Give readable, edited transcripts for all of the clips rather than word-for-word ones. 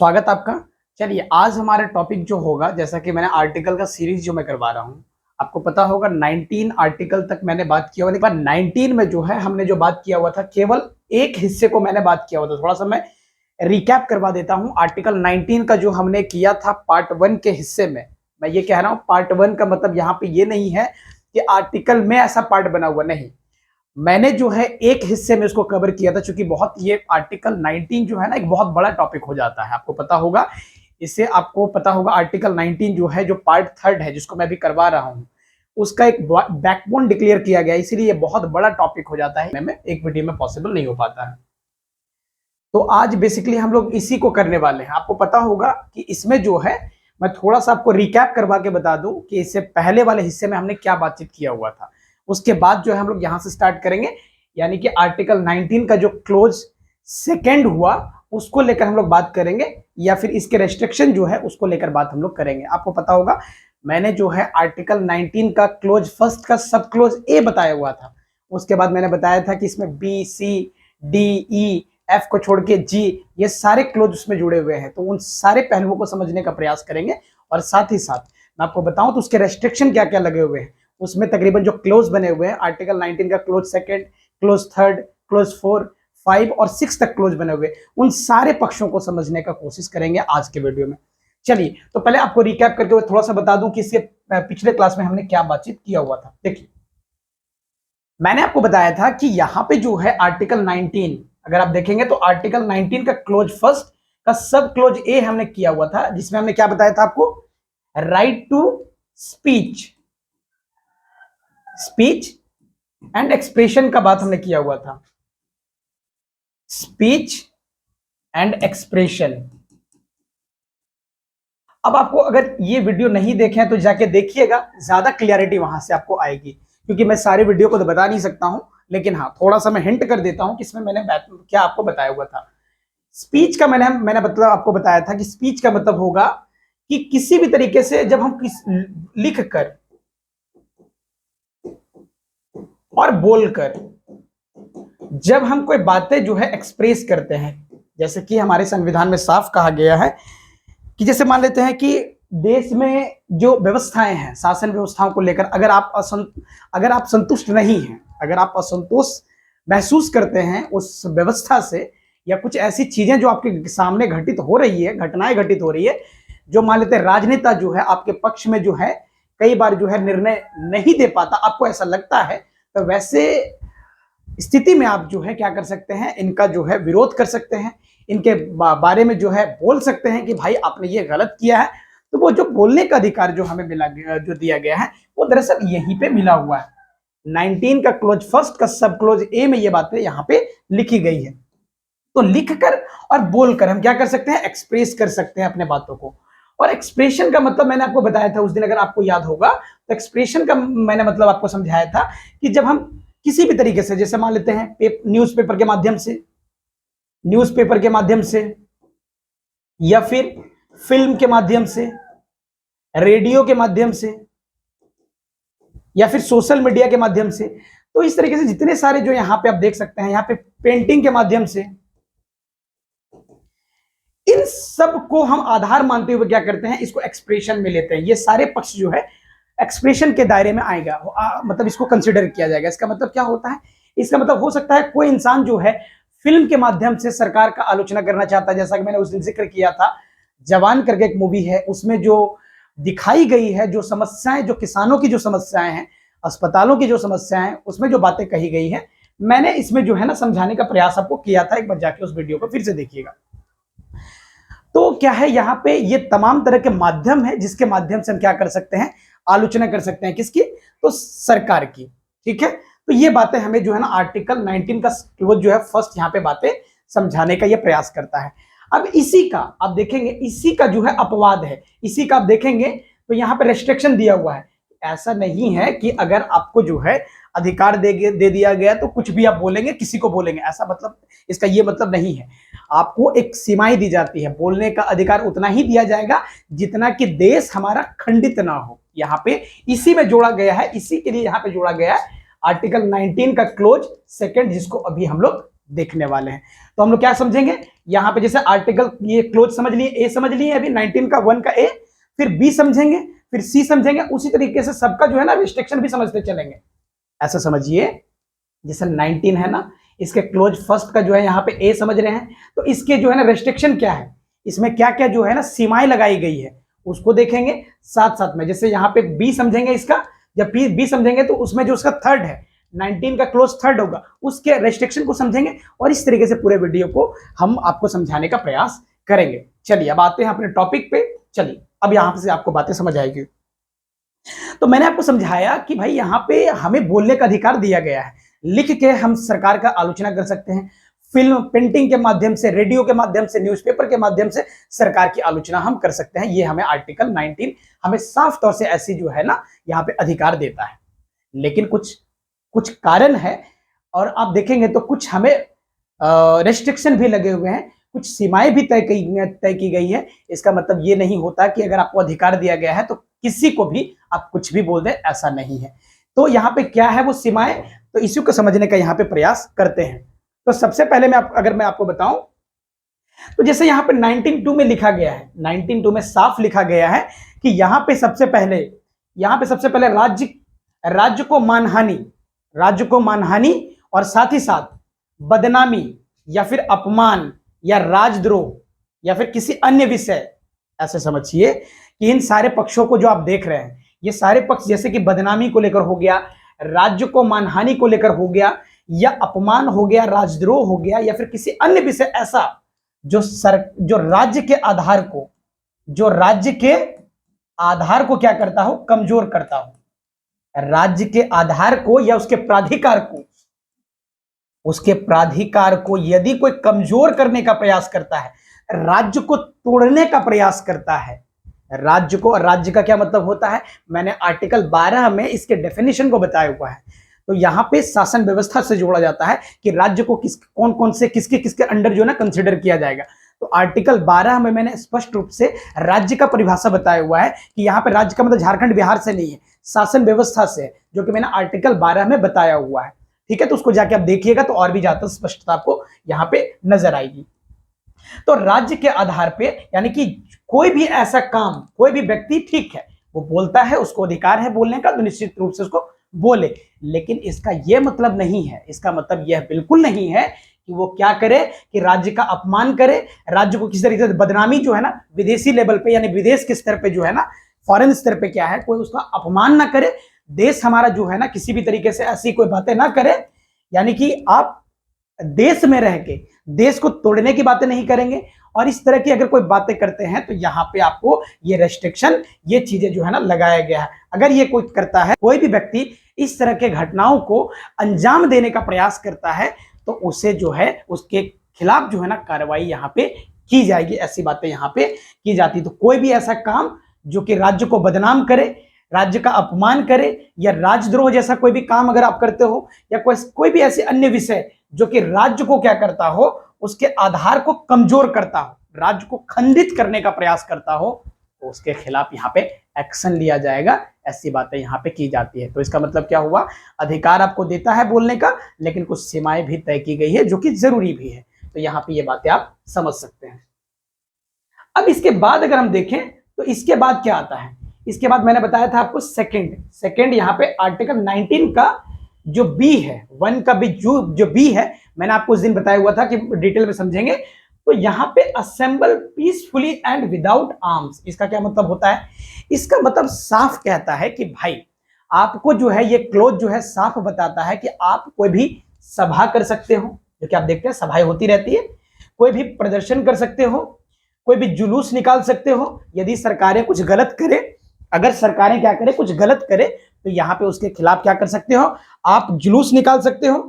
स्वागत आपका। चलिए आज हमारा टॉपिक जो होगा, जैसा कि मैंने आर्टिकल का सीरीज जो मैं करवा रहा हूँ, आपको पता होगा 19 आर्टिकल तक मैंने बात किया हुआ, लेकिन 19 में जो है हमने जो बात किया हुआ था केवल एक हिस्से को मैंने बात किया हुआ था। थोड़ा सा मैं रिकैप करवा देता हूँ। आर्टिकल 19 का जो हमने किया था पार्ट 1 के हिस्से में, मैं ये कह रहा हूँ पार्ट 1 का मतलब यहाँ पे ये नहीं है कि आर्टिकल में ऐसा पार्ट बना हुआ, नहीं, मैंने जो है एक हिस्से में इसको कवर किया था, क्योंकि बहुत ये आर्टिकल 19 जो है ना एक बहुत बड़ा टॉपिक हो जाता है, आपको पता होगा। इससे आपको पता होगा आर्टिकल 19 जो है, जो पार्ट 3 है जिसको मैं भी करवा रहा हूं, उसका एक बैकबोन डिक्लेयर किया गया, इसीलिए ये बहुत बड़ा टॉपिक हो जाता है, में एक वीडियो में पॉसिबल नहीं हो पाता है। तो आज बेसिकली हम लोग इसी को करने वाले हैं। आपको पता होगा कि इसमें जो है, मैं थोड़ा सा आपको रिकैप करवा के बता दूं कि इससे पहले वाले हिस्से में हमने क्या बातचीत किया हुआ था। उसके बाद जो है हम लोग यहां से स्टार्ट करेंगे, यानी कि आर्टिकल 19 का जो क्लोज सेकेंड हुआ उसको लेकर हम लोग बात करेंगे, या फिर इसके रेस्ट्रिक्शन जो है उसको लेकर बात हम लोग करेंगे। आपको पता होगा मैंने जो है आर्टिकल 19 का क्लोज फर्स्ट का सब क्लोज ए बताया हुआ था। उसके बाद मैंने बताया था कि इसमें बी, सी, डी, ई, एफ को छोड़ के जी, ये सारे क्लोज उसमें जुड़े हुए हैं। तो उन सारे पहलुओं को समझने का प्रयास करेंगे, और साथ ही साथ मैं आपको बताऊं तो उसके रेस्ट्रिक्शन क्या क्या लगे हुए हैं। उसमें तकरीबन जो क्लोज बने हुए हैं आर्टिकल 19 का close second, close third, close 4, 5 और 6 तक क्लोज बने हुए, उन सारे पक्षों को समझने का कोशिश करेंगे आज के वीडियो में। चलिए तो पहले आपको रिकैप करके थोड़ा सा बता दूं कि इसके पिछले क्लास में हमने क्या बातचीत किया हुआ था। देखिए मैंने आपको बताया था कि यहाँ पे जो है आर्टिकल 19, अगर आप देखेंगे तो आर्टिकल 19 का क्लोज फर्स्ट का सब क्लोज ए हमने किया हुआ था, जिसमें हमने क्या बताया था आपको, right to speech, speech and expression का बात हमने किया हुआ था, स्पीच एंड एक्सप्रेशन। अब आपको अगर ये वीडियो नहीं देखे तो जाके देखिएगा, ज्यादा क्लियरिटी वहां से आपको आएगी, क्योंकि मैं सारे वीडियो को तो बता नहीं सकता हूं, लेकिन हाँ थोड़ा सा मैं हिंट कर देता हूं कि इसमें मैंने क्या आपको बताया हुआ था। स्पीच का मैंने मतलब आपको बताया था कि स्पीच का मतलब होगा कि किसी भी तरीके से जब हम लिख कर और बोलकर जब हम कोई बातें जो है एक्सप्रेस करते हैं, जैसे कि हमारे संविधान में साफ कहा गया है कि जैसे मान लेते हैं कि देश में जो व्यवस्थाएं हैं, शासन व्यवस्थाओं को लेकर अगर आप संतुष्ट नहीं हैं, अगर आप असंतोष महसूस करते हैं उस व्यवस्था से, या कुछ ऐसी चीजें जो आपके सामने घटित हो रही है, घटनाएं घटित हो रही है, जो मान लेते हैं राजनेता जो है आपके पक्ष में जो है कई बार जो है निर्णय नहीं दे पाता, आपको ऐसा लगता है, तो वैसे स्थिति में आप जो है क्या कर सकते हैं, इनका जो है विरोध कर सकते हैं, इनके बारे में जो है बोल सकते हैं कि भाई आपने ये गलत किया है। तो वो जो बोलने का अधिकार जो हमें मिला, जो दिया गया है, वो दरअसल यहीं पे मिला हुआ है। 19 का क्लोज फर्स्ट का सब क्लोज ए में ये बातें यहाँ पे लिखी गई है। तो लिखकर और बोलकर हम क्या कर सकते हैं, एक्सप्रेस कर सकते हैं अपने बातों को। और एक्सप्रेशन का मतलब मैंने आपको बताया था उस दिन, अगर आपको याद होगा तो एक्सप्रेशन का मैंने मतलब आपको समझाया था कि जब हम किसी भी तरीके से, जैसे मान लेते हैं न्यूज़पेपर के माध्यम से, न्यूज़पेपर के माध्यम से, या फिर फिल्म के माध्यम से, रेडियो के माध्यम से, या फिर सोशल मीडिया के माध्यम से, तो इस तरीके से जितने सारे जो यहां पे आप देख सकते हैं, यहां पे पेंटिंग के माध्यम से, इन सब को हम आधार मानते हुए क्या करते हैं, इसको एक्सप्रेशन में लेते हैं। ये सारे पक्ष जो है एक्सप्रेशन के दायरे में आएगा, मतलब इसको कंसिडर किया जाएगा। इसका मतलब क्या होता है, इसका मतलब हो सकता है कोई इंसान जो है फिल्म के माध्यम से सरकार का आलोचना करना चाहता है, जैसा कि मैंने उस दिन जिक्र किया था, जवान करके एक मूवी है, उसमें जो दिखाई गई है, जो समस्याएं, जो किसानों की जो समस्याएं हैं, अस्पतालों की जो समस्याएं हैं, उसमें जो बातें कही गई है, मैंने इसमें जो है ना समझाने का प्रयास आपको किया था। एक बार जाके उस वीडियो को फिर से देखिएगा। तो क्या है, यहाँ पे ये तमाम तरह के माध्यम है जिसके माध्यम से हम क्या कर सकते हैं, आलोचना कर सकते हैं, किसकी, तो सरकार की। ठीक है, तो ये बातें हमें जो है ना आर्टिकल 19 का क्लोज जो है फर्स्ट यहाँ पे बातें समझाने का ये प्रयास करता है। अब इसी का आप देखेंगे, इसी का जो है अपवाद है, इसी का आप देखेंगे तो यहाँ पे रेस्ट्रिक्शन दिया हुआ है। ऐसा नहीं है कि अगर आपको जो है अधिकार दे दिया गया तो कुछ भी आप बोलेंगे, किसी को बोलेंगे, ऐसा मतलब इसका ये मतलब नहीं है। आपको एक सीमाएं दी जाती है, बोलने का अधिकार उतना ही दिया जाएगा जितना कि देश हमारा खंडित ना हो। यहाँ पे इसी में जोड़ा गया है, इसी के लिए यहाँ पे जोड़ा गया है आर्टिकल 19 का क्लोज सेकंड, जिसको अभी हम लोग देखने वाले हैं। तो हम लोग क्या समझेंगे यहाँ पे, जैसे आर्टिकल ये क्लोज समझ लिए, ए समझ लिए अभी 19 का 1 का ए, फिर बी समझेंगे, फिर सी समझेंगे, उसी तरीके से सबका जो है ना रिस्ट्रिक्शन भी समझते चलेंगे। ऐसा समझिए जैसे 19 है ना, इसके क्लोज फर्स्ट का जो है यहाँ पे ए समझ रहे हैं, तो इसके जो है ना रेस्ट्रिक्शन क्या है, इसमें क्या क्या जो है ना सीमाएं लगाई गई है उसको देखेंगे साथ साथ में। जैसे यहाँ पे बी समझेंगे, इसका जब बी समझेंगे तो उसमें जो उसका थर्ड है 19 का क्लोज थर्ड होगा, उसके रेस्ट्रिक्शन को समझेंगे, और इस तरीके से पूरे वीडियो को हम आपको समझाने का प्रयास करेंगे। चलिए अब आते हैं अपने टॉपिक पे। चलिए अब यहां से आपको बातें समझ आएगी। तो मैंने आपको समझाया कि भाई यहाँ पे हमें बोलने का अधिकार दिया गया है, लिख के हम सरकार का आलोचना कर सकते हैं, फिल्म पेंटिंग के माध्यम से, रेडियो के माध्यम से, न्यूज़पेपर के माध्यम से सरकार की आलोचना हम कर सकते हैं। ये हमें आर्टिकल 19 हमें साफ तौर से ऐसी जो है ना यहाँ पे अधिकार देता है। लेकिन कुछ कारण है, और आप देखेंगे तो कुछ हमें रेस्ट्रिक्शन भी लगे हुए हैं, कुछ सीमाएं भी तय की गई है। इसका मतलब ये नहीं होता कि अगर आपको अधिकार दिया गया है तो किसी को भी आप कुछ भी बोल दें, ऐसा नहीं है। तो यहाँ पे क्या है वो सीमाएं, तो इसी को समझने का यहाँ पे प्रयास करते हैं। तो सबसे पहले अगर मैं आपको बताऊं, तो जैसे यहाँ पे 19.2 में लिखा गया है, 19.2 में साफ लिखा गया है कि यहाँ पे सबसे पहले राज्य को मानहानि और साथ ही साथ बदनामी या फिर अपमान या राजद्रोह या फिर किसी अन्य विषय, ऐसे समझिए कि इन सारे पक्षों को जो आप देख रहे हैं, ये सारे पक्ष जैसे कि बदनामी को लेकर हो गया, राज्य को मानहानि को लेकर हो गया, या अपमान हो गया, राजद्रोह हो गया, या फिर किसी अन्य विषय ऐसा जो राज्य के आधार को क्या करता हो, कमजोर करता हो। राज्य के आधार को या उसके प्राधिकार को यदि कोई कमजोर करने का प्रयास करता है, राज्य को तोड़ने का प्रयास करता है, राज्य का क्या मतलब होता है, मैंने आर्टिकल 12 में इसके डेफिनेशन को बताया हुआ है। तो यहाँ पे शासन व्यवस्था से जोड़ा जाता है कि राज्य को कौन से किसके अंडर जो है ना कंसिडर किया जाएगा। तो आर्टिकल 12 में मैंने स्पष्ट रूप से राज्य का परिभाषा बताया हुआ है कि यहाँ पे राज्य का मतलब झारखंड बिहार से नहीं है, शासन व्यवस्था से है, जो कि मैंने आर्टिकल 12 में बताया हुआ है। ठीक है, तो उसको जाके आप देखिएगा तो और भी ज्यादा स्पष्टता आपको यहाँ पे नजर आएगी। तो राज्य के आधार पे यानी कि कोई भी ऐसा काम, कोई भी व्यक्ति, ठीक है वो बोलता है, उसको अधिकार है बोलने का, तो निश्चित रूप से उसको बोले। लेकिन इसका यह मतलब नहीं है, इसका मतलब यह बिल्कुल नहीं है कि वो क्या करे कि राज्य का अपमान करे, राज्य को किसी तरीके से बदनामी जो है ना विदेशी लेवल पे यानी विदेश के स्तर पे जो है ना, फॉरेन स्तर पे क्या है, कोई उसका अपमान ना करे, देश हमारा जो है ना किसी भी तरीके से ऐसी कोई बातें ना करे, यानी कि आप देश में रह के देश को तोड़ने की बातें नहीं करेंगे। और इस तरह की अगर कोई बातें करते हैं तो यहाँ पे आपको ये रेस्ट्रिक्शन, ये चीजें जो है ना लगाया गया है। अगर ये कोई करता है, कोई भी व्यक्ति इस तरह के घटनाओं को अंजाम देने का प्रयास करता है, तो उसे जो है उसके खिलाफ जो है ना कार्रवाई यहाँ पे की जाएगी, ऐसी बातें यहाँ पे की जाती। तो कोई भी ऐसा काम जो कि राज्य को बदनाम करे, राज्य का अपमान करे, या राजद्रोह जैसा कोई भी काम अगर आप करते हो, या कोई भी ऐसे अन्य विषय जो कि राज्य को क्या करता हो, उसके आधार को कमजोर करता हो, राज्य को खंडित करने का प्रयास करता हो, तो उसके खिलाफ यहाँ पे एक्शन लिया जाएगा, ऐसी बातें यहाँ पे की जाती है। तो इसका मतलब क्या हुआ, अधिकार आपको देता है बोलने का, लेकिन कुछ सीमाएं भी तय की गई है जो कि जरूरी भी है। तो यहाँ पे ये बातें आप समझ सकते हैं। अब इसके बाद अगर हम देखें तो इसके बाद क्या आता है, इसके बाद मैंने बताया था आपको सेकंड यहाँ पे आर्टिकल 19 का जो बी है, 1 का भी जो बी है, मैंने आपको उस दिन बताया हुआ था कि डिटेल में समझेंगे। तो यहाँ पे assemble peacefully and without arms, इसका क्या मतलब होता है, इसका मतलब साफ कहता है कि भाई आपको जो है ये क्लोज जो है साफ बताता है कि आप कोई भी सभा कर सकते हो, जो कि आप देखते हैं सभाएं होती रहती है, कोई भी प्रदर्शन कर सकते हो, कोई भी जुलूस निकाल सकते हो। यदि सरकारें कुछ गलत करे, अगर सरकारें क्या करे, कुछ गलत करे, तो यहाँ पे उसके खिलाफ क्या कर सकते हो, आप जुलूस निकाल सकते हो।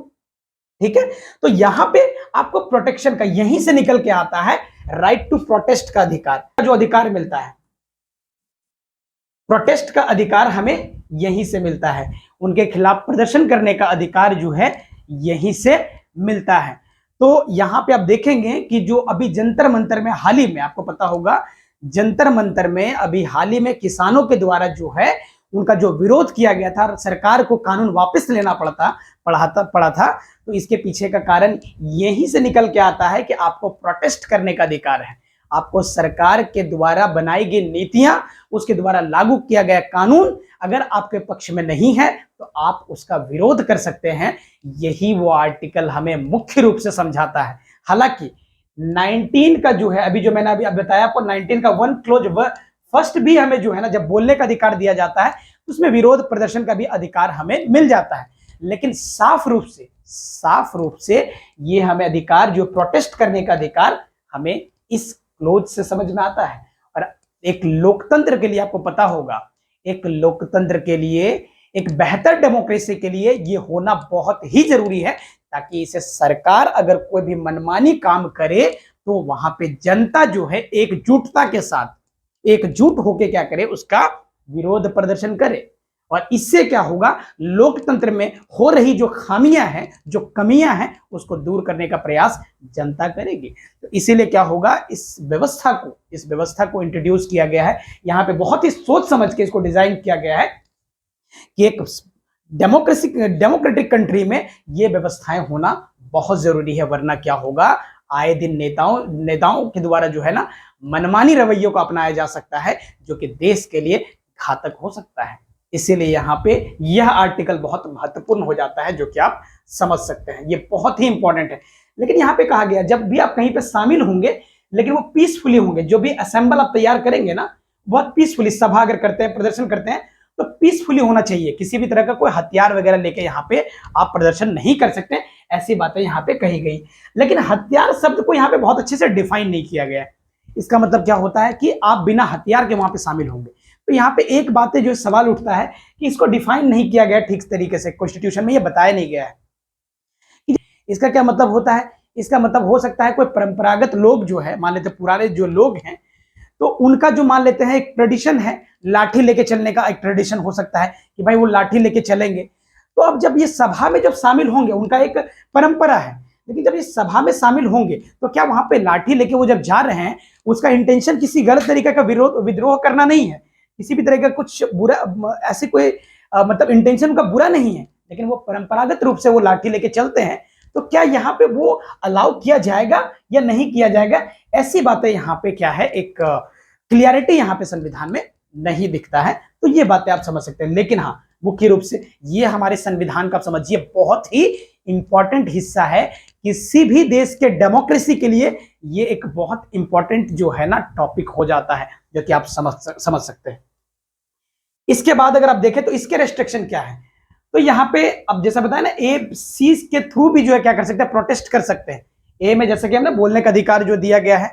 ठीक है, तो यहां पे आपको प्रोटेक्शन का यहीं से निकल के आता है राइट टू प्रोटेस्ट का अधिकार, जो अधिकार मिलता है, प्रोटेस्ट का अधिकार हमें यहीं से मिलता है, उनके खिलाफ प्रदर्शन करने का अधिकार जो है यहीं से मिलता है। तो यहां पे आप देखेंगे कि जो अभी जंतर मंतर में हाल ही में, आपको पता होगा जंतर मंतर में अभी हाल ही में किसानों के द्वारा जो है उनका जो विरोध किया गया था, सरकार को कानून वापस लेना पड़ता, पढ़ा था, तो इसके पीछे का कारण यहीं से निकल के आता है कि आपको प्रोटेस्ट करने का अधिकार है। आपको सरकार के द्वारा बनाई गई नीतियां, उसके द्वारा लागू किया गया कानून अगर आपके पक्ष में नहीं है तो आप उसका विरोध कर सकते हैं। यही वो आर्टिकल हमें मुख्य रूप से समझाता है। हालांकि 19 का जो है, अभी जो मैंने अभी बताया आपको, 19 का 1 क्लोज फर्स्ट भी हमें जो है ना, जब बोलने का अधिकार दिया जाता है उसमें विरोध प्रदर्शन का भी अधिकार हमें मिल जाता है। लेकिन साफ रूप से ये हमें अधिकार, जो प्रोटेस्ट करने का अधिकार, हमें इस क्लोज से समझ में आता है। और एक लोकतंत्र के लिए आपको पता होगा, एक लोकतंत्र के लिए, एक बेहतर डेमोक्रेसी के लिए ये होना बहुत ही जरूरी है, ताकि इसे सरकार अगर कोई भी मनमानी काम करे तो वहां पे जनता जो है एकजुटता के साथ, एकजुट होके क्या करे, उसका विरोध प्रदर्शन करे। और इससे क्या होगा, लोकतंत्र में हो रही जो खामियां हैं, जो कमियां हैं, उसको दूर करने का प्रयास जनता करेगी। तो इसीलिए क्या होगा, इस व्यवस्था को इंट्रोड्यूस किया गया है। यहाँ पे बहुत ही सोच समझ के इसको डिजाइन किया गया है कि एक डेमोक्रेटिक कंट्री में ये व्यवस्थाएं होना बहुत जरूरी है। वरना क्या होगा, आए दिन नेताओं के द्वारा जो है ना, मनमानी रवैयों को अपनाया जा सकता है, जो कि देश के लिए घातक हो सकता है। इसीलिए यहाँ पे यह आर्टिकल बहुत महत्वपूर्ण हो जाता है, जो कि आप समझ सकते हैं, ये बहुत ही इंपॉर्टेंट है। लेकिन यहाँ पे कहा गया, जब भी आप कहीं पे शामिल होंगे, लेकिन वो पीसफुली होंगे। जो भी असेंबल आप तैयार करेंगे ना, बहुत पीसफुली, सभा अगर करते हैं, प्रदर्शन करते हैं, तो पीसफुली होना चाहिए। किसी भी तरह का कोई हथियार वगैरह लेके यहाँ पे आप प्रदर्शन नहीं कर सकते, ऐसी बातें यहाँ पे कही गई। लेकिन हथियार शब्द को यहाँ पे बहुत अच्छे से डिफाइन नहीं किया गया है। इसका मतलब क्या होता है कि आप बिना हथियार के वहां पे शामिल होंगे। तो यहाँ पे एक बात है जो सवाल उठता है कि इसको डिफाइन नहीं किया गया ठीक तरीके से, कॉन्स्टिट्यूशन में ये बताया नहीं गया है। इसका क्या मतलब होता है? इसका मतलब हो सकता है कोई परंपरागत लोग जो है, मान लेते पुराने जो लोग हैं, तो उनका जो मान लेते हैं एक ट्रेडिशन है, लाठी लेके चलने का एक ट्रेडिशन हो सकता है कि भाई वो लाठी लेके चलेंगे। तो अब जब ये सभा में जब शामिल होंगे, उनका एक परंपरा है, लेकिन जब ये सभा में शामिल होंगे तो क्या वहां पे लाठी लेके वो जब जा रहे हैं, उसका इंटेंशन किसी गलत तरीके का विद्रोह करना नहीं है, किसी भी तरह का कुछ बुरा, ऐसे कोई मतलब इंटेंशन उनका बुरा नहीं है, लेकिन वो परंपरागत रूप से वो लाठी लेके चलते हैं, तो क्या यहाँ पे वो अलाउ किया जाएगा या नहीं किया जाएगा? ऐसी बातें यहाँ पे क्या है, एक क्लियरिटी यहाँ पे संविधान में नहीं दिखता है। तो ये बातें आप समझ सकते हैं। लेकिन हाँ, मुख्य रूप से ये हमारे संविधान का, समझिए, बहुत ही इंपॉर्टेंट हिस्सा है। किसी भी देश के डेमोक्रेसी के लिए ये एक बहुत इंपॉर्टेंट जो है ना टॉपिक हो जाता है, जो कि आप समझ सकते हैं। इसके बाद अगर आप देखें तो इसके रेस्ट्रिक्शन क्या है, तो यहाँ पे अब जैसा बताया ना, ए सी के थ्रू भी जो है क्या कर सकते हैं, प्रोटेस्ट कर सकते हैं। ए में जैसे कि हमने बोलने का अधिकार जो दिया गया है,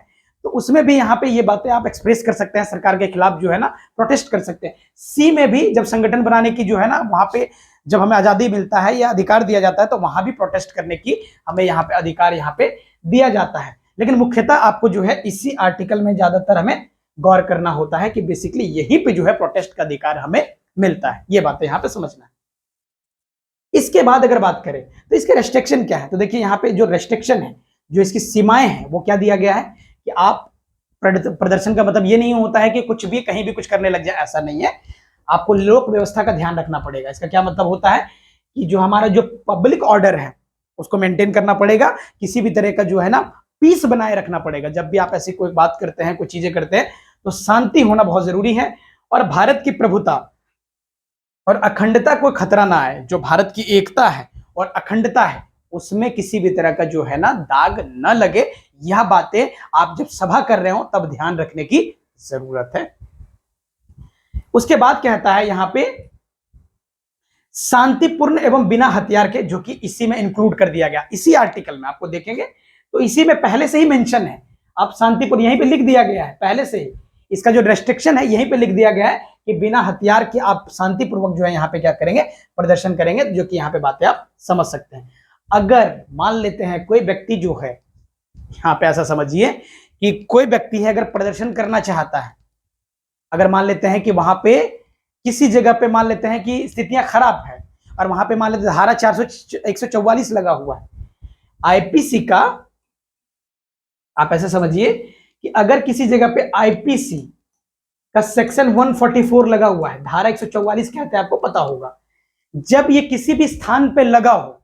तो उसमें भी यहाँ पे ये बातें आप एक्सप्रेस कर सकते हैं, सरकार के खिलाफ जो है ना प्रोटेस्ट कर सकते हैं। सी में भी जब संगठन बनाने की जो है ना, वहां पे जब हमें आजादी मिलता है या अधिकार दिया जाता है, तो वहां भी प्रोटेस्ट करने की हमें यहाँ पे अधिकार यहाँ पे दिया जाता है। लेकिन मुख्यतः आपको जो है इसी आर्टिकल में ज्यादातर हमें गौर करना होता है कि बेसिकली यहीं पे जो है प्रोटेस्ट का अधिकार हमें मिलता है। ये बातें यहाँ पे समझना है। इसके बाद अगर बात करें तो इसके रेस्ट्रिक्शन क्या है, तो देखिए यहाँ पे जो रेस्ट्रिक्शन है, जो इसकी सीमाएं हैं, वो क्या दिया गया है कि आप प्रदर्शन का मतलब ये नहीं होता है कि कुछ भी कहीं भी कुछ करने लग जाए, ऐसा नहीं है। आपको लोक व्यवस्था का ध्यान रखना पड़ेगा। इसका क्या मतलब होता है कि जो हमारा जो पब्लिक ऑर्डर है उसको मेंटेन करना पड़ेगा, किसी भी तरह का जो है ना पीस बनाए रखना पड़ेगा। जब भी आप ऐसी कोई बात करते हैं, कोई चीजें करते हैं, तो शांति होना बहुत जरूरी है। और भारत की प्रभुता और अखंडता को खतरा ना आए। जो भारत की एकता है और अखंडता है, उसमें किसी भी तरह का जो है ना दाग न लगे। यह बातें आप जब सभा कर रहे हो तब ध्यान रखने की जरूरत है। उसके बाद कहता है यहाँ पे शांतिपूर्ण एवं बिना हथियार के, जो कि इसी में इंक्लूड कर दिया गया। इसी आर्टिकल में आपको देखेंगे तो इसी में पहले से ही मेंशन है, आप शांतिपूर्ण यहीं पे लिख दिया गया है पहले से ही। इसका जो रेस्ट्रिक्शन है यहीं पे लिख दिया गया है कि बिना हथियार के आप शांतिपूर्वक जो है यहाँ पे क्या करेंगे, प्रदर्शन करेंगे, जो कि यहाँ पे बातें आप समझ सकते हैं। अगर मान लेते हैं कोई व्यक्ति जो है, यहाँ पे ऐसा समझिए कि कोई व्यक्ति है अगर प्रदर्शन करना चाहता है, अगर मान लेते हैं कि वहां पे किसी जगह पे मान लेते हैं कि स्थितियां खराब है और वहां पे मान लेते हैं धारा 144 लगा हुआ है आईपीसी का, आप ऐसे समझिए कि अगर किसी जगह पे आईपीसी का सेक्शन 144 लगा हुआ है, धारा 144 कहते हैं, आपको पता होगा। जब ये किसी भी स्थान पे लगा हो,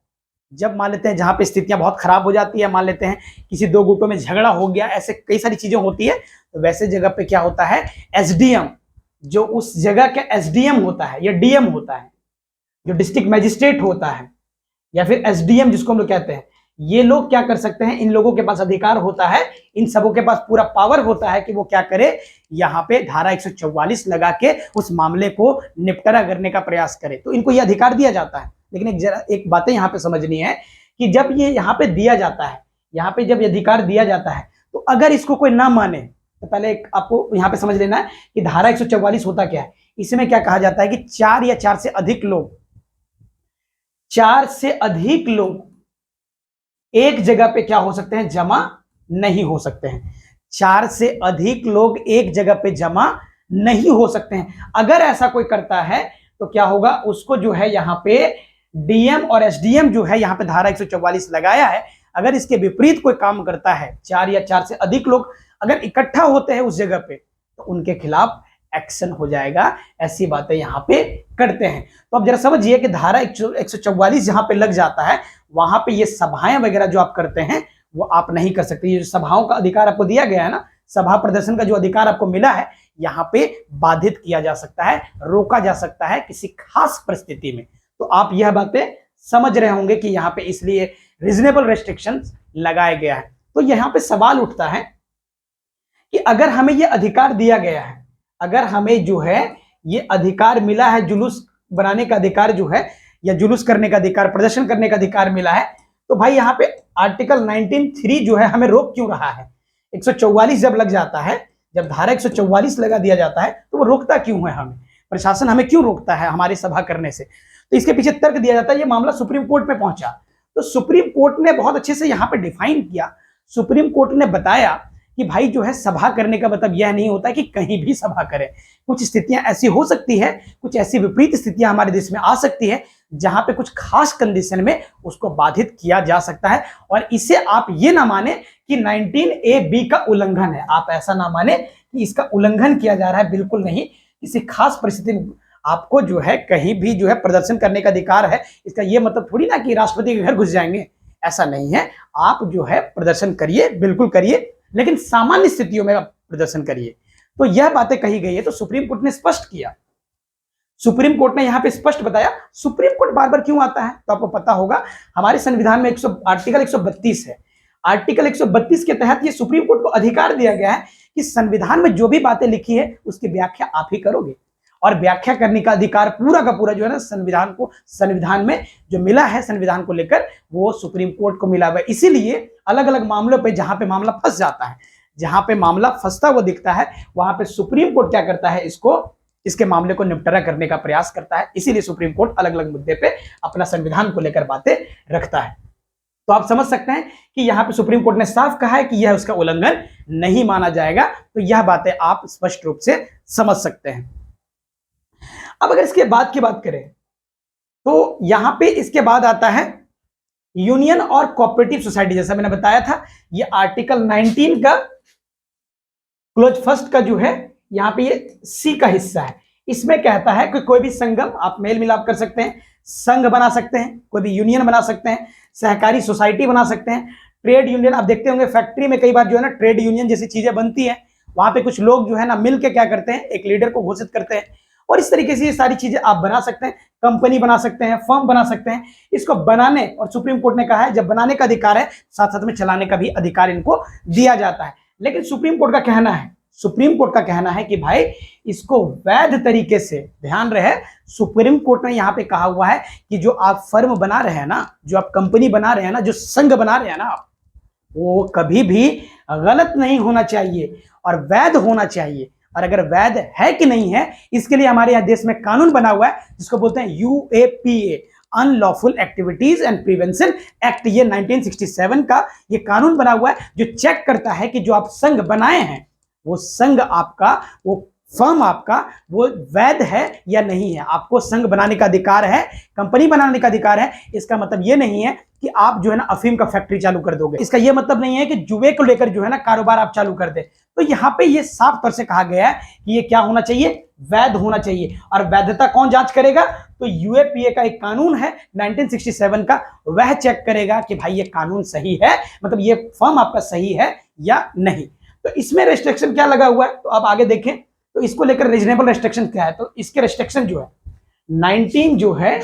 जब मान लेते हैं जहां पे स्थितियां बहुत खराब हो जाती है, मान लेते हैं किसी दो गुटों में झगड़ा हो गया, ऐसे कई सारी चीजें होती है, तो वैसे जगह पे क्या होता है, एसडीएम, जो उस जगह का एसडीएम होता है या डीएम होता है, जो डिस्ट्रिक्ट मजिस्ट्रेट होता है, या फिर एसडीएम जिसको हम लोग कहते हैं, ये लोग क्या कर सकते हैं, इन लोगों के पास अधिकार होता है, इन सबों के पास पूरा पावर होता है कि वो क्या करे, यहाँ पे धारा 144 लगा के उस मामले को निपटारा करने का प्रयास करे। तो इनको ये अधिकार दिया जाता है। लेकिन एक बातें यहाँ पे समझनी है कि जब ये यहाँ पे दिया जाता है, यहाँ पे जब ये अधिकार दिया जाता है, तो अगर इसको कोई ना माने, तो पहले आपको यहाँ पे समझ लेना है कि धारा 144 होता क्या है। इसमें क्या कहा जाता है कि 4 या 4 से अधिक लोग एक जगह पे क्या हो सकते हैं, जमा नहीं हो सकते हैं। 4 से अधिक लोग एक जगह पे जमा नहीं हो सकते हैं। अगर ऐसा कोई करता है तो क्या होगा, उसको जो है यहाँ पे डीएम और एसडीएम जो है यहाँ पे धारा 144 लगाया है, अगर इसके विपरीत कोई काम करता है, 4 या 4 से अधिक लोग अगर इकट्ठा होते हैं उस जगह पे, तो उनके खिलाफ एक्शन हो जाएगा। ऐसी बातें यहाँ पे करते हैं। तो अब जरा समझिए कि धारा 144 जहां पे लग जाता है, वहां पे ये सभाएं वगैरह जो आप करते हैं वो आप नहीं कर सकते। ये जो सभाओं का अधिकार आपको दिया गया है ना, सभा प्रदर्शन का जो अधिकार आपको मिला है, यहाँ पे बाधित किया जा सकता है, रोका जा सकता है किसी खास परिस्थिति में। तो आप यह बातें समझ रहे होंगे कि यहाँ पे इसलिए रीजनेबल रेस्ट्रिक्शंस लगाया गया है। तो यहाँ पे सवाल उठता है कि अगर हमें यह अधिकार दिया गया है, अगर हमें जो है ये अधिकार मिला है, जुलूस बनाने का अधिकार जो है, या जुलूस करने का अधिकार, प्रदर्शन करने का अधिकार मिला है, तो भाई यहाँ पे आर्टिकल 19(3) जो है हमें रोक क्यों रहा है। 144 जब लग जाता है, जब धारा 144 लगा दिया जाता है, तो वो रोकता क्यों है हमें, प्रशासन हमें क्यों रोकता है हमारी सभा करने से। तो इसके पीछे तर्क दिया जाता है। ये मामला सुप्रीम कोर्ट में पहुंचा, तो सुप्रीम कोर्ट ने बहुत अच्छे से यहाँ पे डिफाइन किया। सुप्रीम कोर्ट ने बताया कि भाई जो है सभा करने का मतलब यह नहीं होता कि कहीं भी सभा करें। कुछ स्थितियां ऐसी हो सकती है, कुछ ऐसी विपरीत स्थितियां हमारे देश में आ सकती है, जहां पे कुछ खास कंडीशन में उसको बाधित किया जा सकता है। और इसे आप ये ना माने कि 19A(B) का उल्लंघन है, आप ऐसा ना माने कि इसका उल्लंघन किया जा रहा है, बिल्कुल नहीं। किसी खास परिस्थिति में आपको जो है कहीं भी जो है प्रदर्शन करने का अधिकार है। इसका ये मतलब थोड़ी ना कि राष्ट्रपति के घर घुस जाएंगे, ऐसा नहीं है। आप जो है प्रदर्शन करिए, बिल्कुल करिए, लेकिन सामान्य स्थितियों में आप प्रदर्शन करिए। तो यह बातें कही गई है, तो सुप्रीम कोर्ट ने स्पष्ट किया। सुप्रीम कोर्ट ने यहां पे स्पष्ट बताया। सुप्रीम कोर्ट बार बार क्यों आता है, तो आपको पता होगा हमारे संविधान में आर्टिकल 132 है। आर्टिकल 132 के तहत ये सुप्रीम कोर्ट को अधिकार दिया गया है कि संविधान में जो भी बातें लिखी है उसकी व्याख्या आप ही करोगे। और व्याख्या करने का अधिकार पूरा का पूरा जो है ना संविधान में जो मिला है, संविधान को लेकर, वो सुप्रीम कोर्ट को मिला हुआ है। इसीलिए अलग अलग मामलों पे जहां पे मामला फंस जाता है, जहां पे मामला फंसता हुआ दिखता है, वहां पे सुप्रीम कोर्ट क्या करता है, इसके मामले को निपटारा करने का प्रयास करता है। इसीलिए सुप्रीम कोर्ट अलग अलग मुद्दे पे अपना संविधान को लेकर बातें रखता है। तो आप समझ सकते हैं कि यहाँ पे सुप्रीम कोर्ट ने साफ कहा है कि यह उसका उल्लंघन नहीं माना जाएगा। तो यह बातें आप स्पष्ट रूप से समझ सकते हैं। अब अगर इसके बाद की बात करें, तो यहां पे इसके बाद आता है यूनियन और कोऑपरेटिव सोसाइटी। जैसा मैंने बताया था, ये आर्टिकल 19 का क्लोज फर्स्ट का जो है यहाँ पे ये सी का हिस्सा है। इसमें कहता है कि कोई भी संगम आप मेल मिलाप कर सकते हैं, संघ बना सकते हैं, कोई भी यूनियन बना सकते हैं, सहकारी सोसाइटी बना सकते हैं, ट्रेड यूनियन। आप देखते होंगे फैक्ट्री में कई बार जो है ना ट्रेड यूनियन जैसी चीजें बनती है, वहां पे कुछ लोग जो है ना मिलकर क्या करते हैं, एक लीडर को घोषित करते हैं। और इस तरीके से ये सारी चीजें आप बना सकते हैं, कंपनी बना सकते हैं, फर्म बना सकते हैं। इसको बनाने, और सुप्रीम कोर्ट ने कहा है जब बनाने का अधिकार है, साथ साथ में चलाने का भी अधिकार इनको दिया जाता है। लेकिन सुप्रीम कोर्ट का कहना है कि भाई इसको वैध तरीके से, ध्यान रहे, सुप्रीम कोर्ट ने यहाँ पे कहा हुआ है कि जो आप फर्म बना रहे हैं ना, जो आप कंपनी बना रहे हैं ना, जो संघ बना रहे हैं ना, वो कभी भी गलत नहीं होना चाहिए और वैध होना चाहिए। और अगर वैध है कि नहीं है, इसके लिए हमारे यहाँ देश में कानून बना हुआ है जिसको बोलते हैं UAPA, unlawful activities and prevention act. ये 1967 का ये कानून बना हुआ है जो चेक करता है कि जो आप संघ बनाए हैं, वो संघ आपका वो फर्म आपका वो वैध है या नहीं है। आपको संघ बनाने का अधिकार है, कंपनी बनाने का अधिकार है। इसका मतलब ये नहीं है कि आप जो है ना अफीम का फैक्ट्री चालू कर दोगे। इसका ये मतलब नहीं है कि जुए को लेकर जो है ना कारोबार आप चालू कर दे। तो यहाँ पे ये साफ तौर से कहा गया है कि ये क्या होना चाहिए, वैध होना चाहिए। और वैधता कौन जांच करेगा, तो यूएपीए का एक कानून है 1967 का, वह चेक करेगा कि भाई ये कानून सही है, मतलब ये फर्म आपका सही है या नहीं। तो इसमें रेस्ट्रिक्शन क्या लगा हुआ है, तो आप आगे देखें। तो इसको लेकर रीजनेबल रेस्ट्रिक्शन क्या है, तो इसके रेस्ट्रिक्शन जो है 19 जो है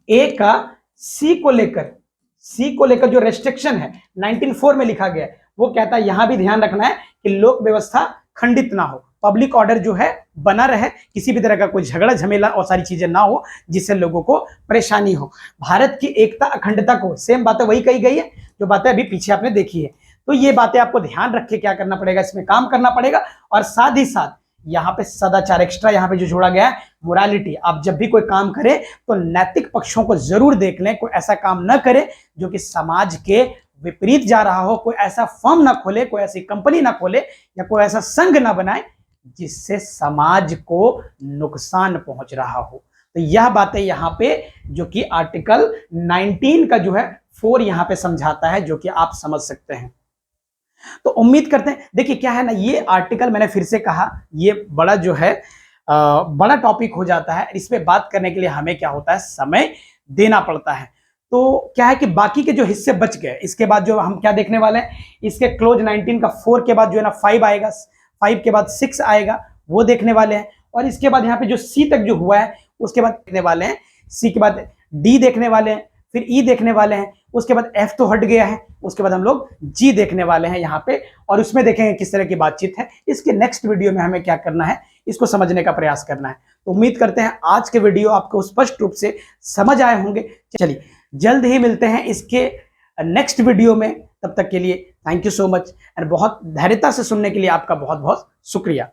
ए का सी को लेकर जो रेस्ट्रिक्शन है 19(4) में लिखा गया है, वो कहता है यहां भी ध्यान रखना है कि लोक व्यवस्था खंडित ना हो, पब्लिक ऑर्डर जो है बना रहे, किसी भी तरह का कोई झगड़ा झमेला और सारी चीजें ना हो जिससे लोगों को परेशानी हो। भारत की एकता अखंडता को, सेम बातें वही कही गई है जो बातें अभी पीछे आपने देखी है। तो ये बातें आपको ध्यान रख के क्या करना पड़ेगा, इसमें काम करना पड़ेगा। और साथ ही साथ यहाँ पे सदाचार एक्स्ट्रा यहाँ पे जो जोड़ा गया है, मोरालिटी। आप जब भी कोई काम करें तो नैतिक पक्षों को जरूर देख लें, कोई ऐसा काम न करें जो कि समाज के विपरीत जा रहा हो, कोई ऐसा फर्म ना खोले, कोई ऐसी कंपनी ना खोले या कोई ऐसा संघ ना बनाए जिससे समाज को नुकसान पहुंच रहा हो। तो यह बातें यहाँ पे जो कि आर्टिकल 19 का जो है 4 यहाँ पे समझाता है, जो कि आप समझ सकते हैं। तो उम्मीद करते हैं, देखिए क्या है ना, ये आर्टिकल मैंने फिर से कहा ये बड़ा जो है बड़ा टॉपिक हो जाता है। इस पे बात करने के लिए हमें क्या होता है, समय देना पड़ता है। तो क्या है कि बाकी के जो हिस्से बच गए, इसके बाद जो हम क्या देखने वाले हैं, इसके क्लोज 19 का 4 के बाद जो है ना 5 आएगा, 5 के बाद 6 आएगा, वो देखने वाले हैं। और इसके बाद यहाँ पे जो सी तक जो हुआ है उसके बाद देखने वाले हैं, सी के बाद डी देखने वाले हैं, फिर ई देखने वाले हैं, उसके बाद एफ तो हट गया है, उसके बाद हम लोग जी देखने वाले हैं यहाँ पे, और उसमें देखेंगे किस तरह की बातचीत है। इसके नेक्स्ट वीडियो में हमें क्या करना है, इसको समझने का प्रयास करना है। तो उम्मीद करते हैं आज के वीडियो आपको स्पष्ट रूप से समझ आए होंगे। चलिए जल्द ही मिलते हैं इसके नेक्स्ट वीडियो में, तब तक के लिए थैंक यू सो मच। और बहुत धैर्यता से सुनने के लिए आपका बहुत बहुत शुक्रिया।